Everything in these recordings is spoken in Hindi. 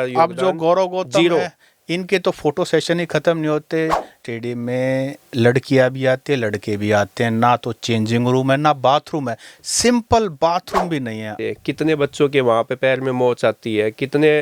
अब जो गौरव गौतम जीरो। है, इनके तो फोटो सेशन ही खत्म नहीं होते। स्टेडियम में लड़कियां भी आती है, लड़के भी आते हैं, ना तो चेंजिंग रूम है ना बाथरूम है, सिंपल बाथरूम भी नहीं है। कितने बच्चों के वहाँ पे पैर में मोच आती है, कितने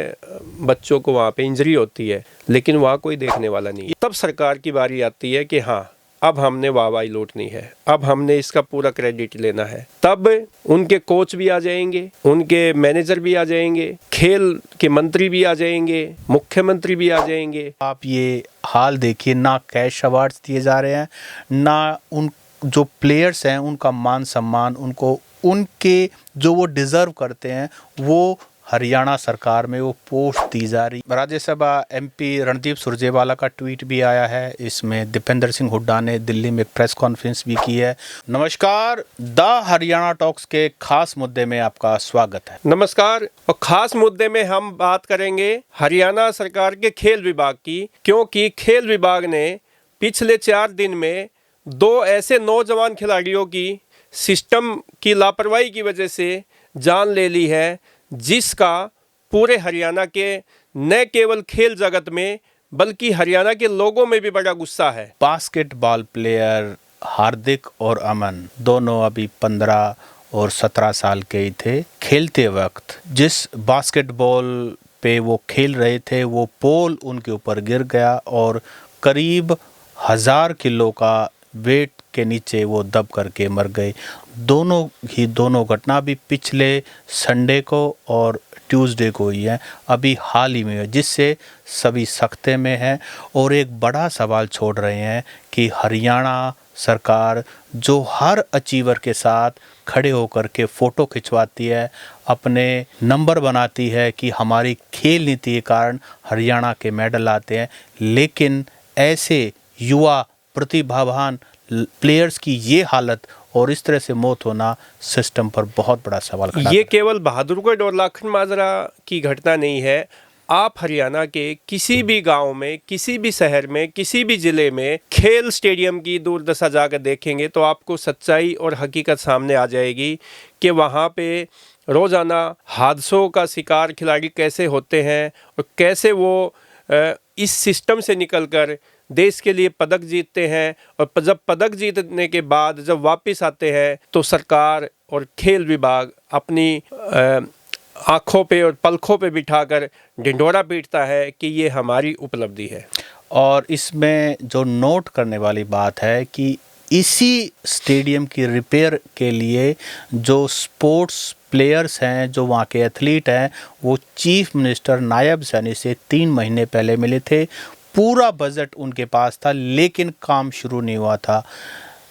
बच्चों को वहाँ पे इंजरी होती है, लेकिन वहाँ कोई देखने वाला नहीं है। तब सरकार की बारी आती है कि हाँ, अब हमने वाहवाही लूटनी है, अब हमने इसका पूरा क्रेडिट लेना है। तब उनके कोच भी आ जाएंगे, उनके मैनेजर भी आ जाएंगे, खेल के मंत्री भी आ जाएंगे, मुख्यमंत्री भी आ जाएंगे। आप ये हाल देखिए, ना कैश अवार्ड्स दिए जा रहे हैं, ना उन जो प्लेयर्स हैं उनका मान सम्मान, उनको उनके जो वो डिजर्व करते हैं वो हरियाणा सरकार में वो पोस्ट दी जा रही। राज्यसभा एमपी रणदीप सुरजेवाला का ट्वीट भी आया है। इसमें दीपेंद्र सिंह हुड्डा ने दिल्ली में प्रेस कॉन्फ्रेंस भी की है। नमस्कार, द हरियाणा टॉक्स के खास मुद्दे में आपका स्वागत है। नमस्कार। और खास मुद्दे में हम बात करेंगे हरियाणा सरकार के खेल विभाग की, क्योंकि खेल विभाग ने पिछले 4 दिन में 2 ऐसे नौजवान खिलाड़ियों की सिस्टम की लापरवाही की वजह से जान ले ली है, जिसका पूरे हरियाणा के न केवल खेल जगत में बल्कि हरियाणा के लोगों में भी बड़ा गुस्सा है। बास्केटबॉल प्लेयर हार्दिक और अमन दोनों अभी 15 और 17 साल के ही थे। खेलते वक्त जिस बास्केटबॉल पे वो खेल रहे थे वो पोल उनके ऊपर गिर गया और करीब 1000 किलो का वेट के नीचे वो दब करके मर गए। दोनों घटना भी पिछले संडे को और ट्यूसडे को हुई है, अभी हाल ही में है, जिससे सभी सख्ते में हैं और एक बड़ा सवाल छोड़ रहे हैं कि हरियाणा सरकार जो हर अचीवर के साथ खड़े होकर के फ़ोटो खिंचवाती है, अपने नंबर बनाती है कि हमारी खेल नीति के कारण हरियाणा के मेडल आते हैं, लेकिन ऐसे युवा प्रतिभावान प्लेयर्स की ये हालत और इस तरह से मौत होना सिस्टम पर बहुत बड़ा सवाल खड़ा। ये केवल बहादुरगढ़ और लाखन माजरा की घटना नहीं है। आप हरियाणा के किसी भी गांव में, किसी भी शहर में, किसी भी ज़िले में खेल स्टेडियम की दुर्दशा जाकर देखेंगे तो आपको सच्चाई और हकीकत सामने आ जाएगी कि वहाँ पे रोज़ाना हादसों का शिकार खिलाड़ी कैसे होते हैं और कैसे वो इस सिस्टम से निकलकर देश के लिए पदक जीतते हैं। और जब पदक जीतने के बाद जब वापस आते हैं तो सरकार और खेल विभाग अपनी आँखों पे और पलकों पे बिठाकर ढिंढोरा पीटता है कि ये हमारी उपलब्धि है। और इसमें जो नोट करने वाली बात है कि इसी स्टेडियम की रिपेयर के लिए जो स्पोर्ट्स प्लेयर्स हैं, जो वहाँ के एथलीट हैं, वो चीफ मिनिस्टर नायब सैनी से 3 महीने पहले मिले थे। पूरा बजट उनके पास था लेकिन काम शुरू नहीं हुआ था।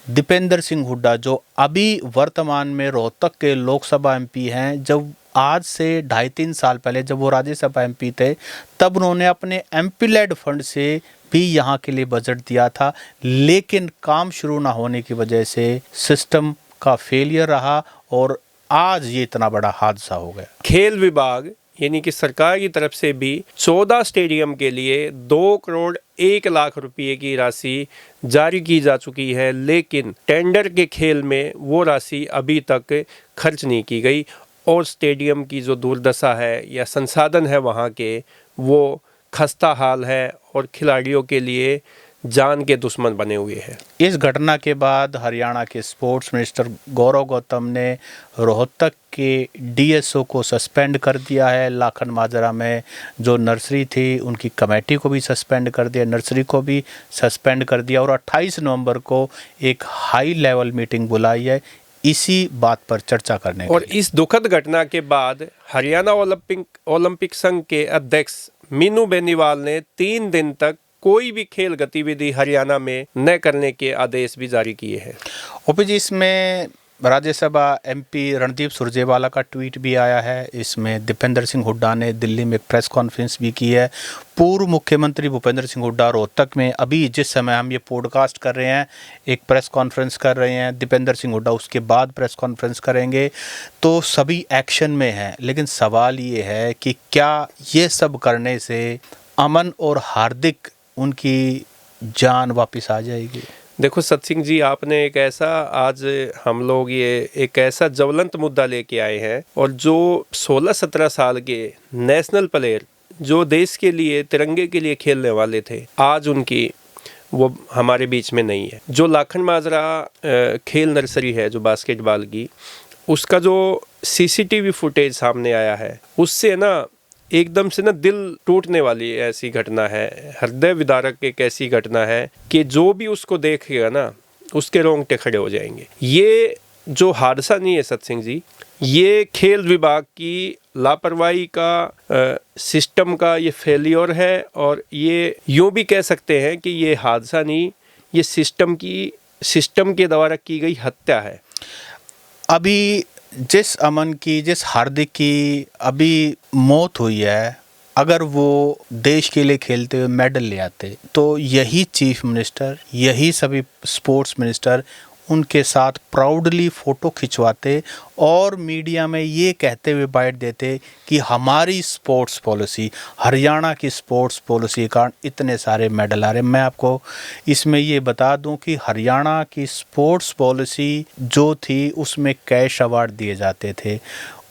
दीपेंद्र सिंह हुड्डा जो अभी वर्तमान में रोहतक के लोकसभा एमपी हैं, जब आज से 2.5-3 साल पहले जब वो राज्यसभा एमपी थे तब उन्होंने अपने एमपी लेड फंड से भी यहाँ के लिए बजट दिया था, लेकिन काम शुरू ना होने की वजह से सिस्टम का फेलियर रहा और आज ये इतना बड़ा हादसा हो गया। खेल विभाग यानी कि सरकार की तरफ से भी 14 स्टेडियम के लिए 2 करोड़ 1 लाख रुपए की राशि जारी की जा चुकी है, लेकिन टेंडर के खेल में वो राशि अभी तक खर्च नहीं की गई और स्टेडियम की जो दुर्दशा है या संसाधन है वहाँ के, वो खस्ता हाल है और खिलाड़ियों के लिए जान के दुश्मन बने हुए हैं। इस घटना के बाद हरियाणा के स्पोर्ट्स मिनिस्टर गौरव गौतम ने रोहतक के डीएसओ को सस्पेंड कर दिया है। लाखन माजरा में जो नर्सरी थी उनकी कमेटी को भी सस्पेंड कर दिया, नर्सरी को भी सस्पेंड कर दिया और 28 नवंबर को एक हाई लेवल मीटिंग बुलाई है इसी बात पर चर्चा करने के और लिए। इस दुखद घटना के बाद हरियाणा ओलंपिक संघ के अध्यक्ष मीनू बेनीवाल ने 3 दिन तक कोई भी खेल गतिविधि हरियाणा में न करने के आदेश भी जारी किए हैं। ओपी जी, इसमें राज्यसभा एमपी रणदीप सुरजेवाला का ट्वीट भी आया है। इसमें दीपेंद्र सिंह हुड्डा ने दिल्ली में प्रेस कॉन्फ्रेंस भी की है। पूर्व मुख्यमंत्री भूपेंद्र सिंह हुड्डा रोहतक में अभी जिस समय हम ये पॉडकास्ट कर रहे हैं एक प्रेस कॉन्फ्रेंस कर रहे हैं। दीपेंद्र सिंह हुड्डा उसके बाद प्रेस कॉन्फ्रेंस करेंगे, तो सभी एक्शन में हैं। लेकिन सवाल ये है कि क्या ये सब करने से अमन और हार्दिक उनकी जान वापस आ जाएगी? देखो सत सिंह जी, आपने एक ऐसा आज हम लोग ये एक ऐसा ज्वलंत मुद्दा लेके आए हैं और जो 16-17 साल के नेशनल प्लेयर जो देश के लिए, तिरंगे के लिए खेलने वाले थे, आज उनकी वो हमारे बीच में नहीं है। जो लाखन माजरा खेल नर्सरी है जो बास्केटबॉल की, उसका जो सीसीटीवी फुटेज सामने आया है, उससे ना एकदम से ना दिल टूटने वाली ऐसी घटना है, हृदय विदारक एक ऐसी घटना है कि जो भी उसको देखेगा ना, उसके रोंगटे खड़े हो जाएंगे। ये जो हादसा नहीं है सत्सिंह जी, ये खेल विभाग की लापरवाही का, सिस्टम का ये फेलियर है, और ये यूँ भी कह सकते हैं कि ये हादसा नहीं, ये सिस्टम के द्वारा की गई हत्या है। अभी जिस अमन की, जिस हार्दिक की अभी मौत हुई है, अगर वो देश के लिए खेलते हुए मेडल ले आते तो यही चीफ मिनिस्टर, यही सभी स्पोर्ट्स मिनिस्टर उनके साथ प्राउडली फ़ोटो खिंचवाते और मीडिया में ये कहते हुए बाइट देते कि हमारी स्पोर्ट्स पॉलिसी, हरियाणा की स्पोर्ट्स पॉलिसी के कारण इतने सारे मेडल आ रहे। मैं आपको इसमें ये बता दूं कि हरियाणा की स्पोर्ट्स पॉलिसी जो थी उसमें कैश अवार्ड दिए जाते थे,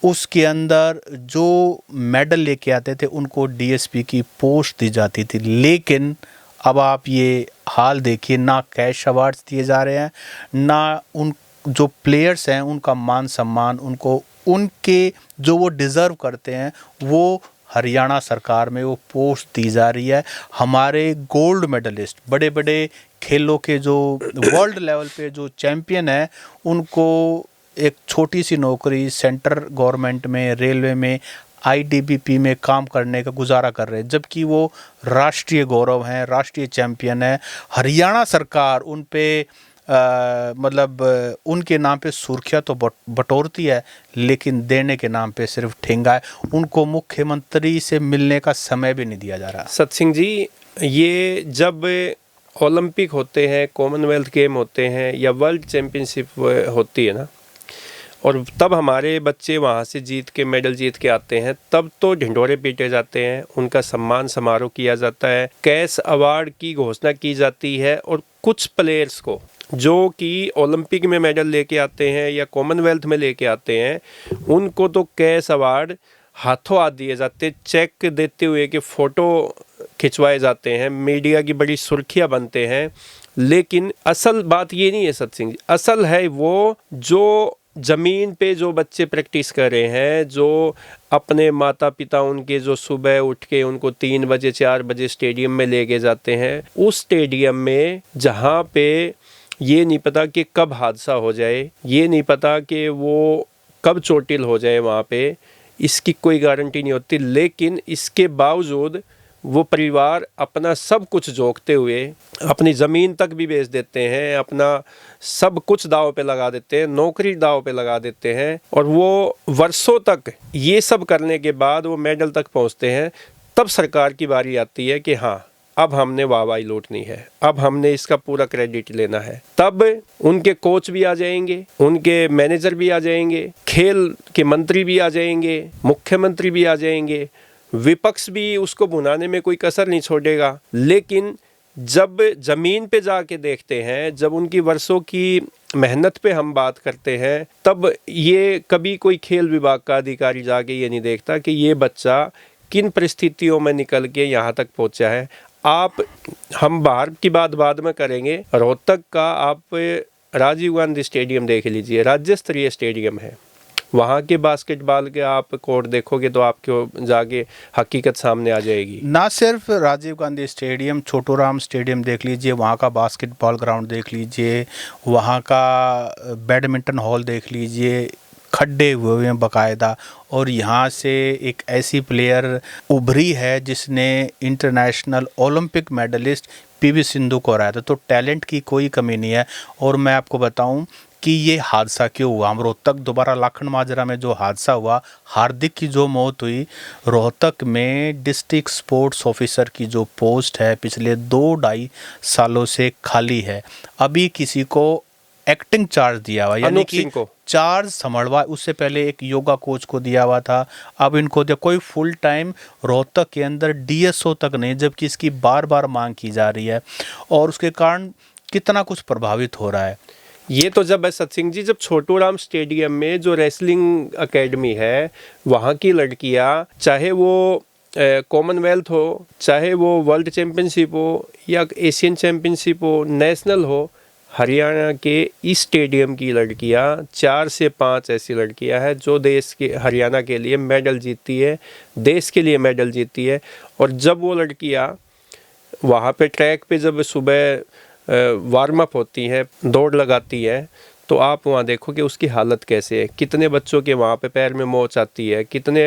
उसके अंदर जो मेडल लेके आते थे उनको डीएसपी की पोस्ट दी जाती थी। लेकिन अब आप ये हाल देखिए, ना कैश अवार्ड्स दिए जा रहे हैं, ना उन जो प्लेयर्स हैं उनका मान सम्मान, उनको उनके जो वो डिज़र्व करते हैं वो हरियाणा सरकार में वो पोस्ट दी जा रही है। हमारे गोल्ड मेडलिस्ट, बड़े बड़े खेलों के जो वर्ल्ड लेवल पे जो चैम्पियन हैं, उनको एक छोटी सी नौकरी सेंट्रल गवर्नमेंट में, रेलवे में, आईटीबीपी में काम करने का गुजारा कर रहे हैं, जबकि वो राष्ट्रीय गौरव हैं, राष्ट्रीय चैंपियन हैं। हरियाणा सरकार उन पे मतलब उनके नाम पे सुर्खियाँ तो बटोरती है, लेकिन देने के नाम पे सिर्फ ठेंगा है। उनको मुख्यमंत्री से मिलने का समय भी नहीं दिया जा रहा। सत्सिंह जी, ये जब ओलंपिक होते हैं, कॉमनवेल्थ गेम होते हैं या वर्ल्ड चैम्पियनशिप होती है ना, और तब हमारे बच्चे वहाँ से जीत के मेडल जीत के आते हैं, तब तो ढिंढोरे पीटे जाते हैं, उनका सम्मान समारोह किया जाता है, कैश अवार्ड की घोषणा की जाती है, और कुछ प्लेयर्स को जो कि ओलंपिक में मेडल लेके आते हैं या कॉमनवेल्थ में लेके आते हैं, उनको तो कैश अवार्ड हाथों हाथ दिए जाते, चेक देते हुए कि फ़ोटो खिंचवाए जाते हैं, मीडिया की बड़ी सुर्खियाँ बनते हैं। लेकिन असल बात ये नहीं है सत्सिंह जी, असल है वो जो ज़मीन पे जो बच्चे प्रैक्टिस कर रहे हैं, जो अपने माता पिता उनके जो सुबह उठ के उनको 3 बजे 4 बजे स्टेडियम में लेके जाते हैं, उस स्टेडियम में जहाँ पे ये नहीं पता कि कब हादसा हो जाए, ये नहीं पता कि वो कब चोटिल हो जाए वहाँ पे, इसकी कोई गारंटी नहीं होती। लेकिन इसके बावजूद वो परिवार अपना सब कुछ जोखते हुए अपनी ज़मीन तक भी बेच देते हैं, अपना सब कुछ दाव पे लगा देते हैं, नौकरी दाव पे लगा देते हैं, और वो वर्षों तक ये सब करने के बाद वो मेडल तक पहुंचते हैं। तब सरकार की बारी आती है कि हाँ, अब हमने वाहवाही लूटनी है, अब हमने इसका पूरा क्रेडिट लेना है। तब उनके कोच भी आ जाएंगे, उनके मैनेजर भी आ जाएंगे, खेल के मंत्री भी आ जाएंगे, मुख्यमंत्री भी आ जाएंगे, विपक्ष भी उसको भुनाने में कोई कसर नहीं छोड़ेगा। लेकिन जब ज़मीन पे जाके देखते हैं, जब उनकी वर्षों की मेहनत पे हम बात करते हैं, तब ये कभी कोई खेल विभाग का अधिकारी जाके ये नहीं देखता कि ये बच्चा किन परिस्थितियों में निकल के यहाँ तक पहुँचा है। हम बाहर की बात बाद में करेंगे, रोहतक का आप राजीव गांधी स्टेडियम देख लीजिए, राज्य स्तरीय स्टेडियम है, वहाँ के बास्केटबॉल के आप कोर्ट देखोगे तो आपको जाके हकीकत सामने आ जाएगी। ना सिर्फ राजीव गांधी स्टेडियम, छोटू राम स्टेडियम देख लीजिए, वहाँ का बास्केटबॉल ग्राउंड देख लीजिए, वहाँ का बैडमिंटन हॉल देख लीजिए, खड्डे हुए हैं बाकायदा। और यहाँ से एक ऐसी प्लेयर उभरी है जिसने international Olympic medallist PV Sindhu को हराया था। तो टैलेंट की कोई कमी नहीं है। और मैं आपको बताऊं कि ये हादसा क्यों हुआ। हम रोहतक दोबारा लाखन माजरा में जो हादसा हुआ, हार्दिक की जो मौत हुई, रोहतक में डिस्ट्रिक्ट स्पोर्ट्स ऑफिसर की जो पोस्ट है पिछले 2-2.5 सालों से खाली है। अभी किसी को एक्टिंग चार्ज दिया हुआ, यानी कि चार्ज संभलवा, उससे पहले एक योगा कोच को दिया हुआ था, अब इनको दिया। कोई फुल टाइम रोहतक के अंदर डीएसओ तक नहीं, जबकि इसकी बार बार मांग की जा रही है। और उसके कारण कितना कुछ प्रभावित हो रहा है। ये तो जब सत्सिंह जी, जब छोटू राम स्टेडियम में जो रेसलिंग एकेडमी है, वहाँ की लड़कियाँ, चाहे वो कॉमनवेल्थ हो, चाहे वो वर्ल्ड चैम्पियनशिप हो या एशियन चैम्पियनशिप हो, नेशनल हो, हरियाणा के इस स्टेडियम की लड़कियां 4 से 5 ऐसी लड़कियां हैं जो देश के हरियाणा के लिए मेडल जीतती है, देश के लिए मेडल जीतती है। और जब वो लड़कियां वहाँ पे ट्रैक पे जब सुबह वार्म अप होती है, दौड़ लगाती है, तो आप वहाँ देखो कि उसकी हालत कैसे है, कितने बच्चों के वहाँ पे पैर में मोच आती है, कितने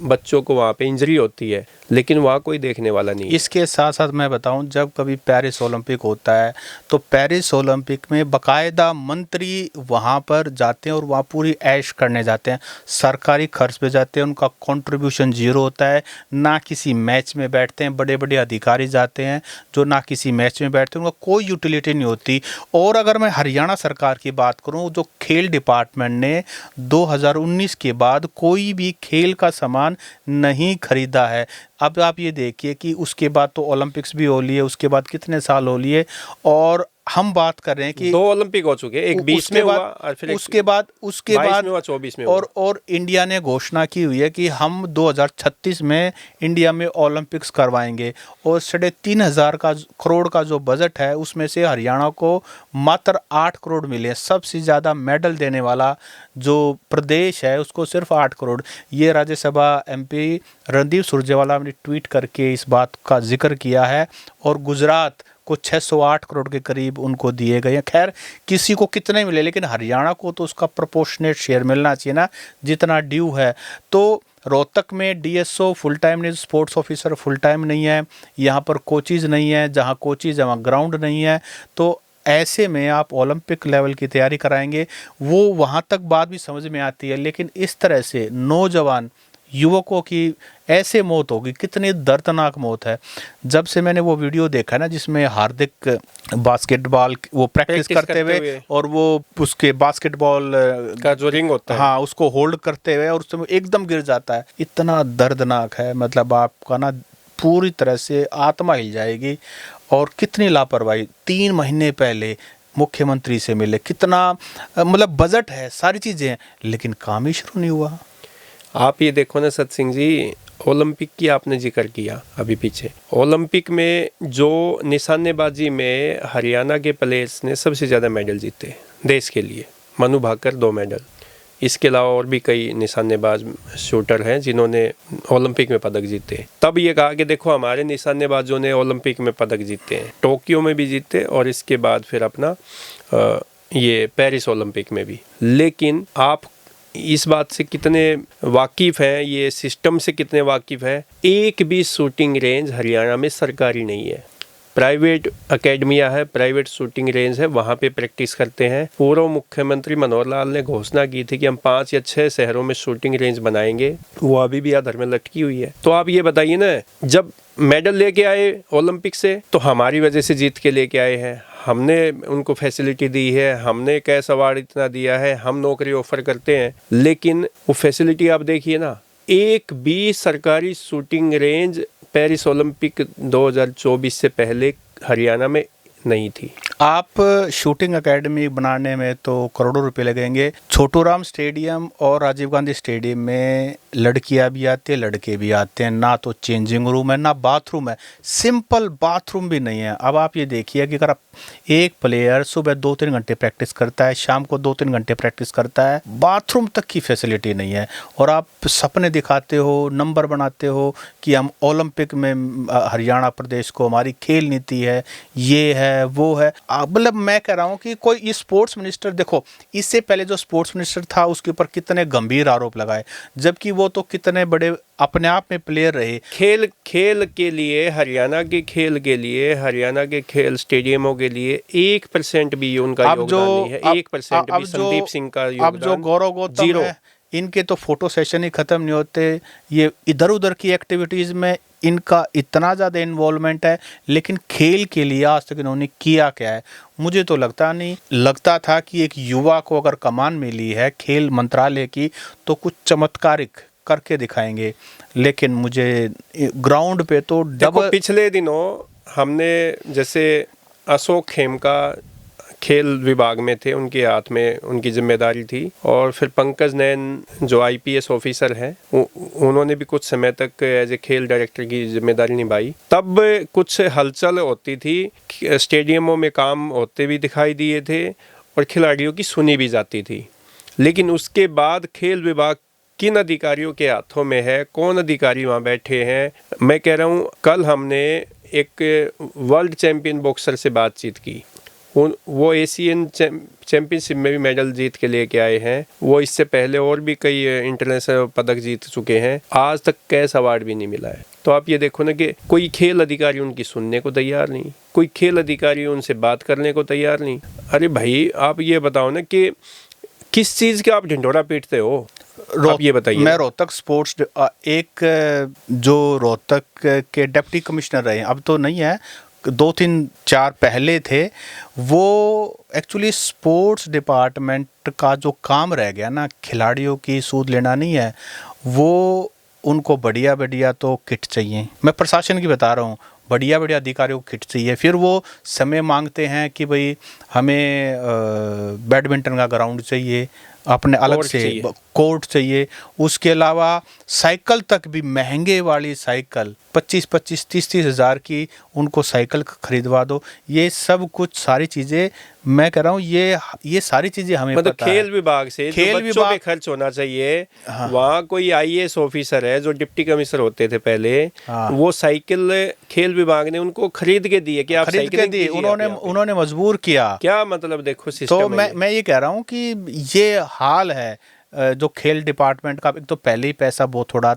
बच्चों को वहाँ पे इंजरी होती है, लेकिन वहाँ कोई देखने वाला नहीं है। इसके साथ साथ मैं बताऊं, जब कभी पेरिस ओलंपिक होता है तो पेरिस ओलंपिक में बकायदा मंत्री वहां पर जाते हैं और वहां पूरी ऐश करने जाते हैं, सरकारी खर्च पे जाते हैं, उनका कंट्रीब्यूशन जीरो होता है, ना किसी मैच में बैठते हैं, बड़े बड़े अधिकारी जाते हैं जो ना किसी मैच में बैठते हैं, उनका कोई यूटिलिटी नहीं होती। और अगर मैं हरियाणा सरकार की बात करूं, जो खेल डिपार्टमेंट ने 2019 के बाद कोई भी खेल का सामान नहीं खरीदा है। अब आप ये देखिए कि उसके बाद तो ओलंपिक्स भी हो लिए, उसके बाद कितने साल हो लिए, और हम बात कर रहे हैं कि 2 ओलंपिक हो चुके हैं, एक 20 में हुआ और फिर उसके बाद 22 में हुआ, 24 में हुआ। और इंडिया ने घोषणा की हुई है कि हम 2036 में इंडिया में ओलंपिक्स करवाएंगे, और 3,500 करोड़ का जो बजट है उसमें से हरियाणा को मात्र 8 करोड़ मिले। सबसे ज़्यादा मेडल देने वाला जो प्रदेश है उसको सिर्फ 8 करोड़। ये राज्यसभा एमपी रणदीप सुरजेवाला ने ट्वीट करके इस बात का जिक्र किया है, और गुजरात को 608 करोड़ के करीब उनको दिए गए हैं। खैर, किसी को कितने मिले, लेकिन हरियाणा को तो उसका प्रोपोर्शनेट शेयर मिलना चाहिए ना, जितना ड्यू है। तो रोहतक में डीएसओ फुल टाइम नहीं, स्पोर्ट्स ऑफिसर फुल टाइम नहीं है, यहाँ पर कोचिज़ नहीं है, जहाँ कोचिज़ वहाँ ग्राउंड नहीं है। तो ऐसे में आप ओलंपिक लेवल की तैयारी कराएंगे, वो वहाँ तक बात भी समझ में आती है, लेकिन इस तरह से नौजवान युवकों की ऐसे मौत होगी, कितनी दर्दनाक मौत है। जब से मैंने वो वीडियो देखा ना जिसमें हार्दिक बास्केटबॉल वो प्रैक्टिस करते हुए और वो उसके बास्केटबॉल का जो रिंग होता है, हाँ, उसको होल्ड करते हुए और उसमें एकदम गिर जाता है, इतना दर्दनाक है, मतलब आपका ना पूरी तरह से आत्मा हिल जाएगी। और कितनी लापरवाही, 3 महीने पहले मुख्यमंत्री से मिले, कितना मतलब बजट है, सारी चीज़ें हैं, लेकिन काम ही शुरू नहीं हुआ। आप ये देखो ना सत सिंह जी, ओलंपिक की आपने जिक्र किया अभी पीछे, ओलंपिक में जो निशानेबाजी में हरियाणा के प्लेयर्स ने सबसे ज़्यादा मेडल जीते देश के लिए, मनु भाकर 2 मेडल, इसके अलावा और भी कई निशानेबाज शूटर हैं जिन्होंने ओलंपिक में पदक जीते। तब ये कहा कि देखो हमारे निशानेबाजों ने ओलंपिक में पदक जीते हैं, टोक्यो में भी जीते और इसके बाद फिर अपना ये पेरिस ओलंपिक में भी। लेकिन आप इस बात से कितने वाकिफ़ हैं, ये सिस्टम से कितने वाकिफ़ हैं, एक भी शूटिंग रेंज हरियाणा में सरकारी नहीं है, प्राइवेट अकेडमिया है, प्राइवेट शूटिंग रेंज है, वहाँ पे प्रैक्टिस करते हैं। पूर्व मुख्यमंत्री मनोहर लाल ने घोषणा की थी कि हम 5 या 6 शहरों में शूटिंग रेंज बनाएंगे, वो अभी भी अधर में लटकी हुई है। तो आप ये बताइए ना, जब मेडल लेके आए ओलंपिक से तो हमारी वजह से जीत के लेके आए हैं, हमने उनको फैसिलिटी दी है, हमने कैश अवार्ड इतना दिया है, हम नौकरी ऑफर करते हैं, लेकिन वो फैसिलिटी आप देखिए ना, एक भी सरकारी शूटिंग रेंज पेरिस ओलंपिक 2024 से पहले हरियाणा में नहीं थी। आप शूटिंग एकेडमी बनाने में तो करोड़ों रुपए लगेंगे। छोटूराम स्टेडियम और राजीव गांधी स्टेडियम में लड़कियां भी आती है, लड़के भी आते हैं, ना तो चेंजिंग रूम है, ना बाथरूम है, सिंपल बाथरूम भी नहीं है। अब आप ये देखिए कि अगर एक प्लेयर सुबह 2-3 घंटे प्रैक्टिस करता है, शाम को 2-3 घंटे प्रैक्टिस करता है, बाथरूम तक की फैसिलिटी नहीं है, और आप सपने दिखाते हो, नंबर बनाते हो कि हम ओलंपिक में हरियाणा प्रदेश को, हमारी खेल नीति है, ये है वो है। मतलब मैं कह रहा हूँ कि कोई स्पोर्ट्स मिनिस्टर, देखो इससे पहले जो स्पोर्ट्स मिनिस्टर था उसके ऊपर कितने गंभीर आरोप लगाए, जबकि वो तो कितने बड़े अपने आप में प्लेयर रहे। खेल के लिए, हरियाणा के खेल के लिए, हरियाणा के खेल स्टेडियमों के लिए 1% भी उनका योगदान नहीं है, 1% भी संदीप सिंह का योगदान। अब जो गौरव गौतम है, इनके तो फोटो सेशन ही खत्म नहीं होते, ये इधर उधर की एक्टिविटीज में इनका इतना ज़्यादा इन्वॉल्वमेंट है, लेकिन खेल के लिए आज तक इन्होंने किया क्या है मुझे तो लगता था कि एक युवा को अगर कमान मिली है खेल मंत्रालय की तो कुछ चमत्कारिक करके दिखाएंगे, लेकिन मुझे ग्राउंड पे तो डबल। पिछले दिनों हमने जैसे अशोक खेमका खेल विभाग में थे, उनके हाथ में उनकी जिम्मेदारी थी। और फिर पंकज नैन जो IPS ऑफिसर हैं, उन्होंने भी कुछ समय तक एज ए खेल डायरेक्टर की जिम्मेदारी निभाई। तब कुछ हलचल होती थी, स्टेडियमों में काम होते भी दिखाई दिए थे और खिलाड़ियों की सुनी भी जाती थी। लेकिन उसके बाद खेल विभाग किन अधिकारियों के हाथों में है, कौन अधिकारी वहाँ बैठे हैं, मैं कह रहा हूँ कल हमने एक वर्ल्ड चैंपियन बॉक्सर से बातचीत की। वो एशियन चैंपियनशिप में भी मेडल जीत के लेके आए हैं। वो इससे पहले और भी कई इंटरनेशनल पदक जीत चुके हैं। आज तक कैस अवार्ड भी नहीं मिला है। तो आप ये देखो ना कि कोई खेल अधिकारी उनकी सुनने को तैयार नहीं, कोई खेल अधिकारी उनसे बात करने को तैयार नहीं। अरे भाई, आप ये बताओ ना कि किस चीज़ के आप ढिंढोरा पीटते हो, आप ये बताइए। मैं रोहतक स्पोर्ट्स एक जो रोहतक के डिप्टी कमिश्नर रहे, अब तो नहीं है, 2-3-4 पहले थे, वो एक्चुअली स्पोर्ट्स डिपार्टमेंट का जो काम रह गया ना, खिलाड़ियों की सूद लेना नहीं है, वो उनको बढ़िया बढ़िया तो किट चाहिए। मैं प्रशासन की बता रहा हूँ, बढ़िया बढ़िया अधिकारियों को किट चाहिए। फिर वो समय मांगते हैं कि भाई हमें बैडमिंटन का ग्राउंड चाहिए, अपने अलग से कोर्ट चाहिए। उसके अलावा साइकिल तक भी, महंगे वाली साइकिल 25-25, 30-30 हज़ार की उनको साइकिल खरीदवा दो। ये सब कुछ सारी चीज़ें मैं कह रहा हूँ, ये सारी चीज़ें हमें मतलब पता खेल है। विभाग से खेल विभाग पे खर्च होना चाहिए। हाँ। वहाँ कोई IAS ऑफिसर है जो डिप्टी कमिश्नर होते थे पहले। हाँ। वो साइकिल खेल विभाग ने उनको खरीद के दिए कि आप खरीद के दिए, उन्होंने मजबूर किया। क्या मतलब, देखो सिस्टम। तो मैं ये कह रहा हूँ कि ये हाल है जो खेल डिपार्टमेंट का। एक तो पहले ही पैसा बहुत थोड़ा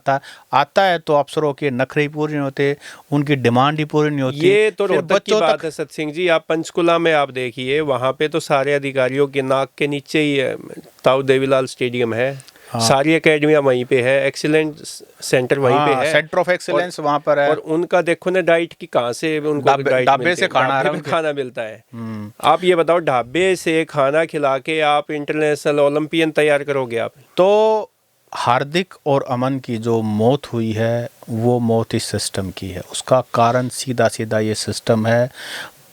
आता है तो अफसरों के नखरे ही पूरे नहीं होते, उनकी डिमांड ही पूरी नहीं होती। ये तो रोहतक की बात है सत सिंह जी। आप पंचकुला में आप देखिए, वहाँ पे तो सारे अधिकारियों के नाक के नीचे ही ताऊ देवीलाल स्टेडियम है। हाँ। सारी एकेडमियाँ वहीं पे है, एक्सीलेंस सेंटर वहीं पे है, सेंटर ऑफ एक्सीलेंस वहाँ पर है। और उनका देखो ना डाइट की कहाँ से उनको ढाबे से खाना मिलता है। आप ये बताओ, ढाबे से खाना खिला के आप इंटरनेशनल ओलंपियन तैयार करोगे आप? तो हार्दिक और अमन की जो मौत हुई है, वो मौत इस सिस्टम की है। उसका कारण सीधा सीधा ये सिस्टम है।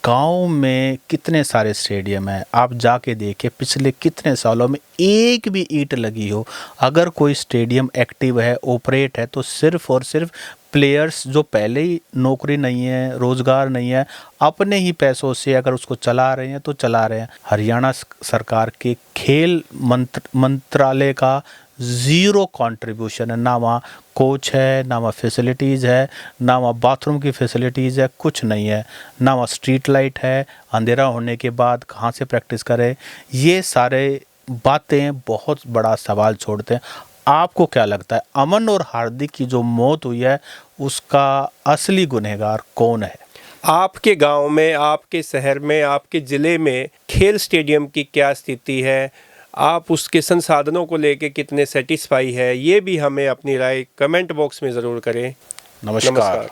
गांव में कितने सारे स्टेडियम हैं, आप जाके देखिए पिछले कितने सालों में एक भी ईंट लगी हो। अगर कोई स्टेडियम एक्टिव है, ऑपरेट है, तो सिर्फ और सिर्फ प्लेयर्स जो पहले ही नौकरी नहीं है, रोज़गार नहीं है, अपने ही पैसों से अगर उसको चला रहे हैं तो चला रहे हैं। हरियाणा सरकार के खेल मंत्रालय का ज़ीरो कंट्रीब्यूशन है। ना वहाँ कोच है, ना वहाँ फैसिलिटीज़ है, ना वहाँ बाथरूम की फैसिलिटीज़ है, कुछ नहीं है। ना वहाँ स्ट्रीट लाइट है, अंधेरा होने के बाद कहाँ से प्रैक्टिस करें। ये सारे बातें बहुत बड़ा सवाल छोड़ते हैं। आपको क्या लगता है, अमन और हार्दिक की जो मौत हुई है, उसका असली गुनहगार कौन है? आपके गांव में, आपके शहर में, आपके ज़िले में खेल स्टेडियम की क्या स्थिति है? आप उसके संसाधनों को लेके कितने सेटिस्फाई है? ये भी हमें अपनी राय कमेंट बॉक्स में ज़रूर करें। नमस्कार।